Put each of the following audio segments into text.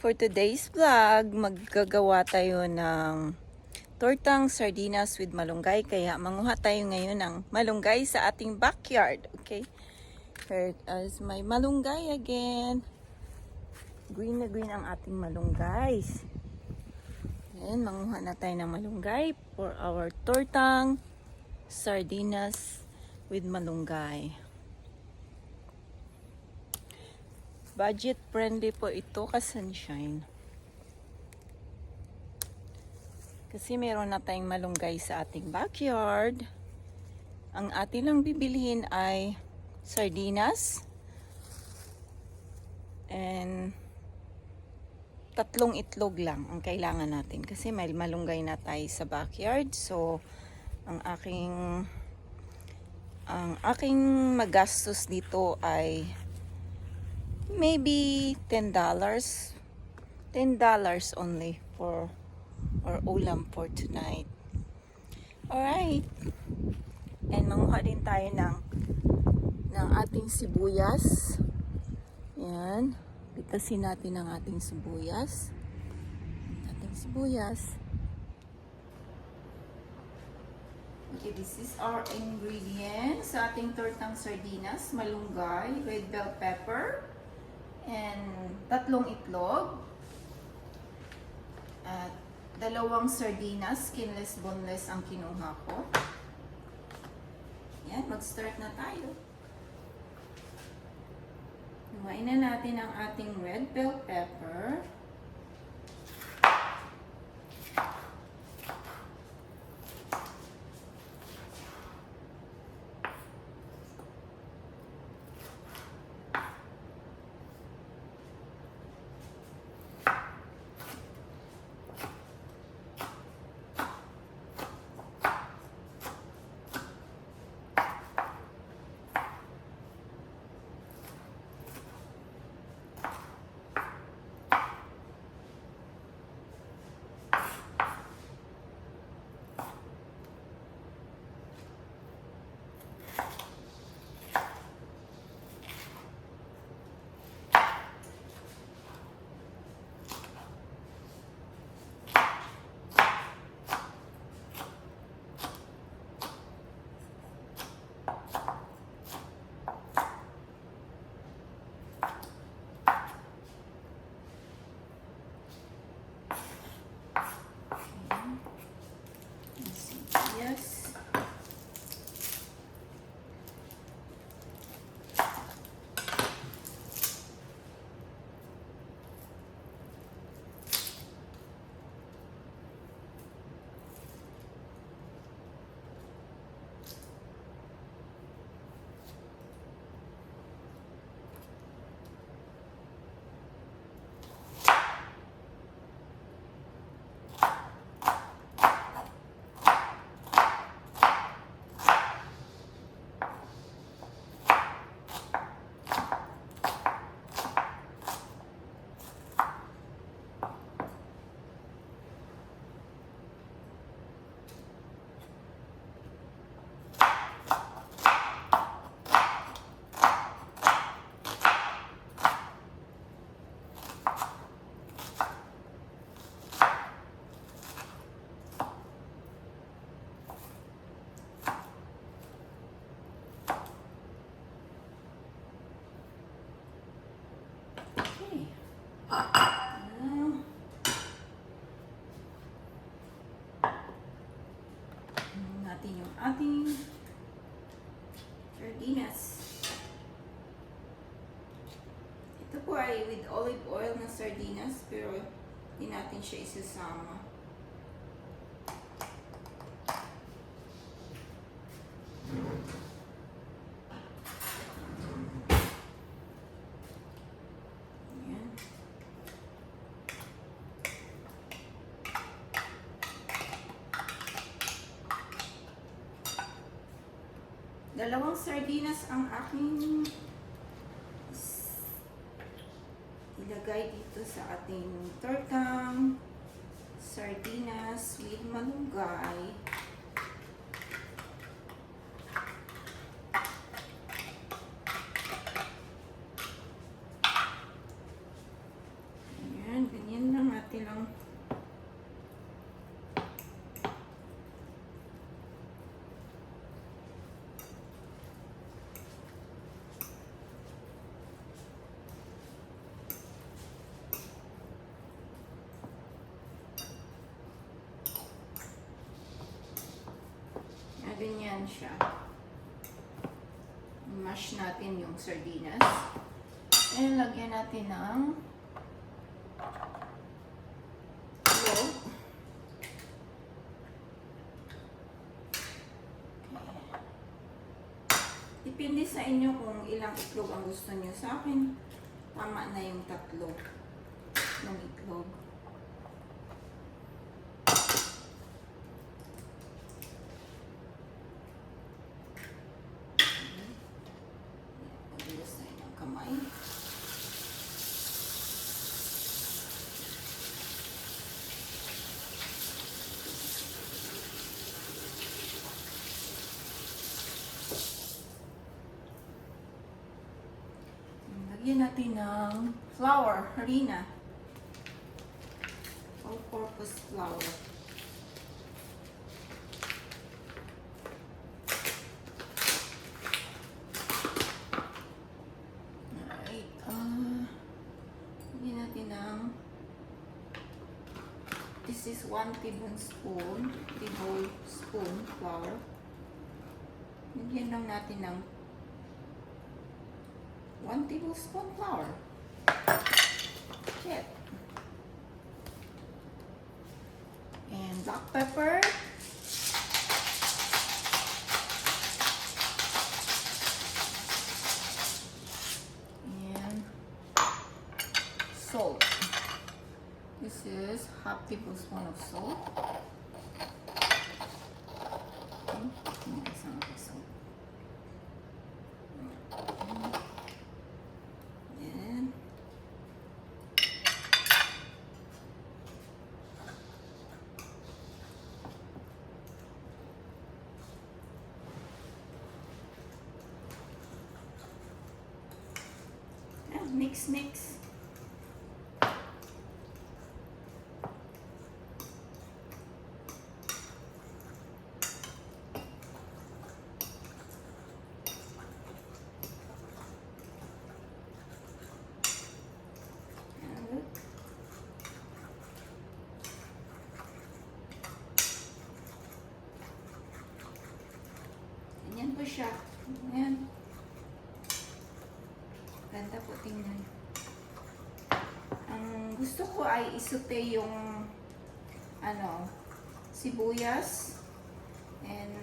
For today's vlog, maggagawa tayo ng tortang sardinas with malunggay. Kaya manguha tayo ngayon ng malunggay sa ating backyard. Okay? Here is my malunggay again. Green na green ang ating malunggay. Ayan, manguha na tayo ng malunggay for our tortang sardinas with malunggay. Budget friendly po ito ka-sunshine. Kasi meron na tayong malunggay sa ating backyard. Ang atin lang bibilhin ay sardinas and 3 itlog lang ang kailangan natin kasi may malunggay na tayo sa backyard. So ang aking magastos dito ay maybe $10 only for or ulam for tonight. Alright, and manguha din tayo ng ating sibuyas. Yan, pitasin natin ang ating sibuyas. Okay, this is our ingredients sa ating tortang sardinas: malunggay, red bell pepper, and 3 itlog, at 2 sardinas, skinless, boneless ang kinuha ko. Yan, mag-start na tayo. Lumain na natin ang ating red bell pepper. Yes. Natin yung ating sardinas. Ito po ay with olive oil na sardinas, pero hindi natin siya isasama. Dalawang sardinas ang aking ilagay dito sa ating tortang sardinas with malunggay. Ayan, konti lang. Ganyan siya. Mash natin yung sardinas. And lagyan natin ng itlog. Depende sa inyo kung ilang itlog ang gusto niyo. Sa akin, tama na yung 3 ng itlog. Lagyan natin ng flour, harina. All-purpose flour. Alright. Lagyan natin ng this is 1 tablespoon flour. Lagyan lang natin ng 1 tablespoon flour. Shit. And black pepper. And salt. This is half tablespoon of salt. Mix. Ganyan po siya. Ayan. Ganda po tingnan. Ang gusto ko ay isute yung sibuyas and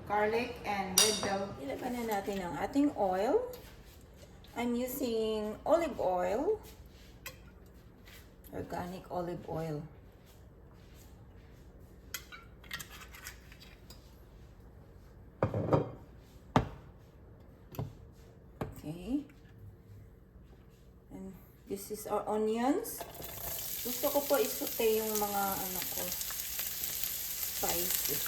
garlic and red bell. Ilagyan na natin ang ating oil. I'm using olive oil. Organic olive oil. Okay. And this is our onions. Gusto ko po isute yung mga spices.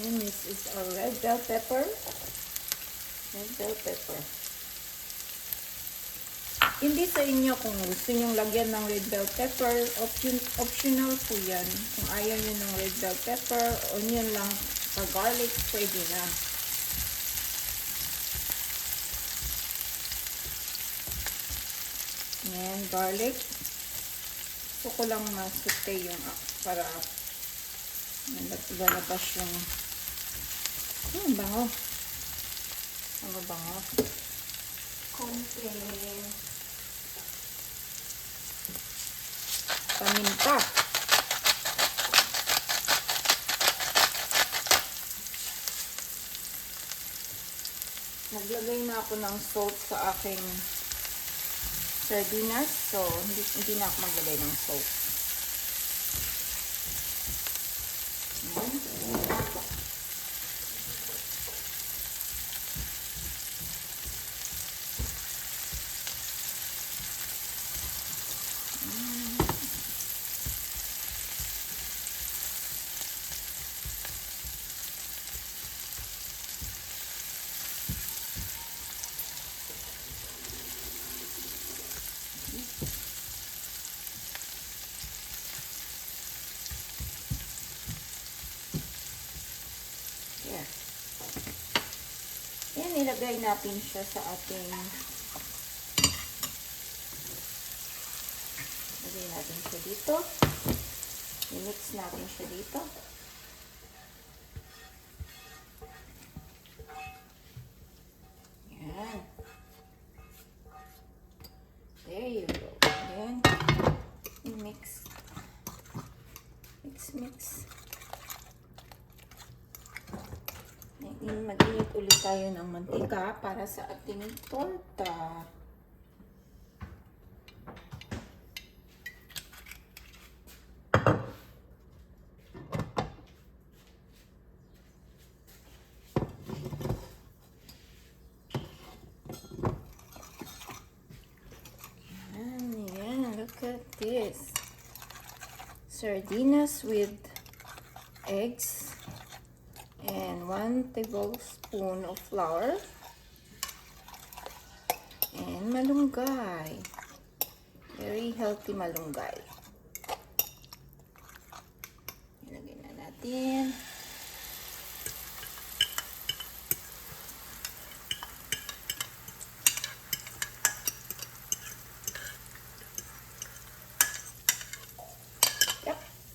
And this is our red bell pepper. Hindi sa inyo kung gusto nyong lagyan ng red bell pepper, optional po yan. Kung ayaw nyo ng red bell pepper, onion lang, or garlic, pwede na. Yan, garlic. Gusto ko lang masute yung para lalabas yung bango. Ang bango. Konting paminta. Naglagay na ako ng salt sa aking sardinas, so hindi na ako maglagay ng salt. ilagay natin siya sa ating, lagay natin siya dito. I-mix natin siya dito. Yan. There you go. Then, i-mix. Mix. Mag-init ulit tayo ng mantika para sa ating torta. Look at this. Sardinas with eggs and 1 tablespoon of flour and malunggay. Very healthy malunggay. Ilagay na natin.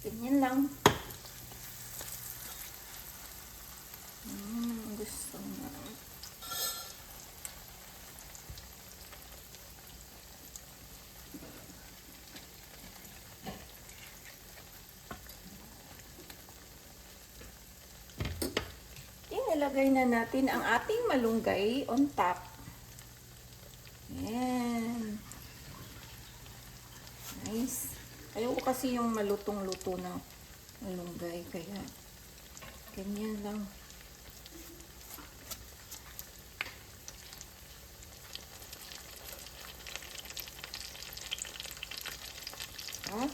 Ganyan lang. Gusto na. Inilagay na natin ang ating malunggay on top. Yan. Nice. Ayoko kasi yung malutong-luto na malunggay, kaya ganyan lang. At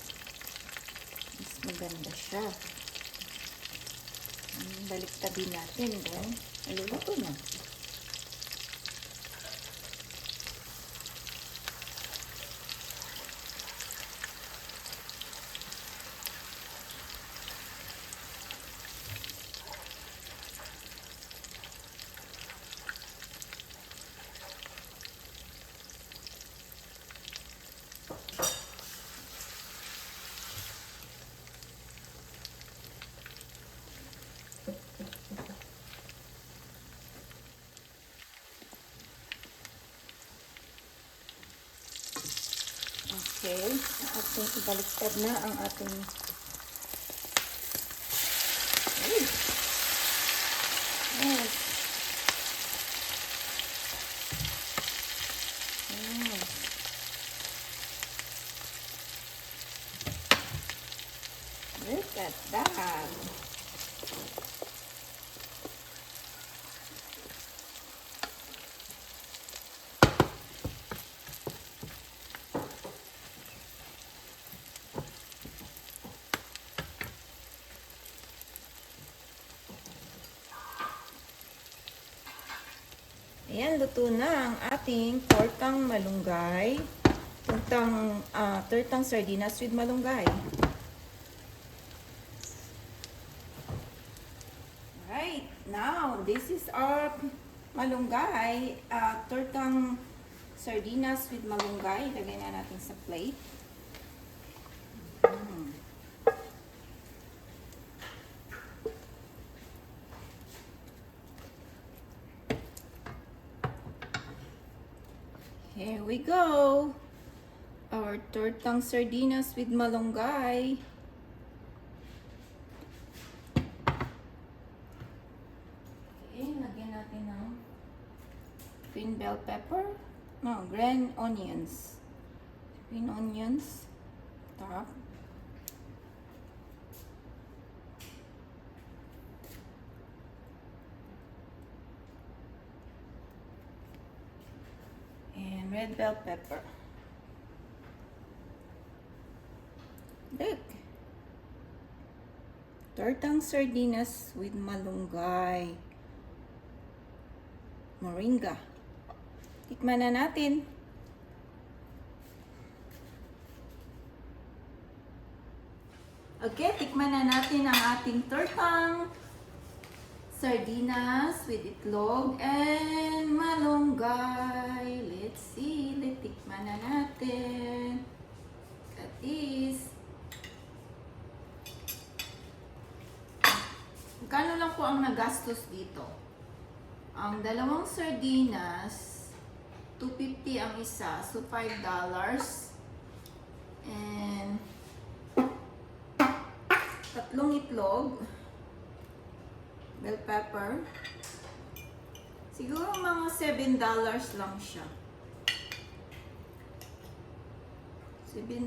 mas maganda siya. Balik-tabi natin dahil maluluto na. Okay, ating ibaliktad na ang ating yes. Look at that. Ayan, luto na ang ating tortang malunggay. Tortang sardinas with malunggay. Right, now this is our malunggay, tortang sardinas with malunggay. Lagay na natin sa plate. Here we go. Our tortang sardinas with malunggay. Okay, lagyan natin ng green bell pepper. No, green onions. Green onions. Top. And red bell pepper. Look. Tortang sardinas with malunggay. Moringa. Tikman na natin. Okay, tikman na natin ang ating tortang sardinas with itlog and malunggay. Let's see. Tikman na natin. At is. Magkano lang po ang nagastos dito? Ang dalawang sardinas, $2.50 ang isa. So, $5. And tatlong itlog. Bell pepper. Siguro mga $7 lang siya. $7,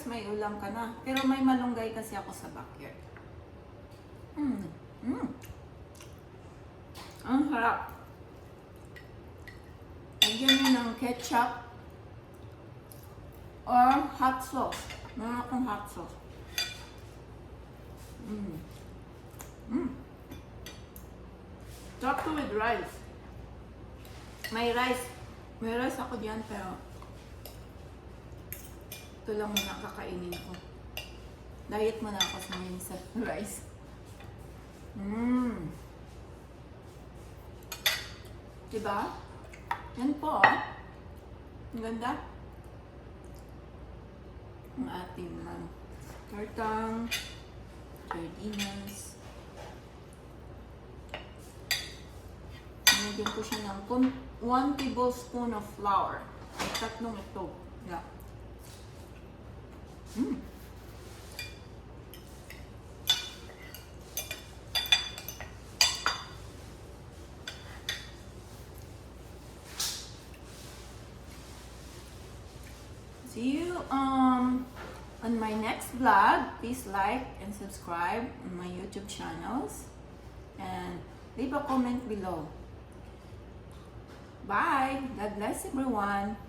may ulam ka na. Pero may malunggay kasi ako sa backyard. Ang harap. Lagyan nyo ng ketchup or hot sauce. Meron akong hot sauce. Top to with rice. May rice. May rice ako dyan pero ito lang muna kakainin ko. Diet muna ako sa ngayon sa rice. Diba? Yan po. Ang ganda. Ang ating tortang sardinas. Nilagyan ko siya ng 1 tablespoon of flour. At tatlong ito. Yeah. See you on my next vlog. Please like and subscribe on my YouTube channels and leave a comment below. Bye. God bless everyone.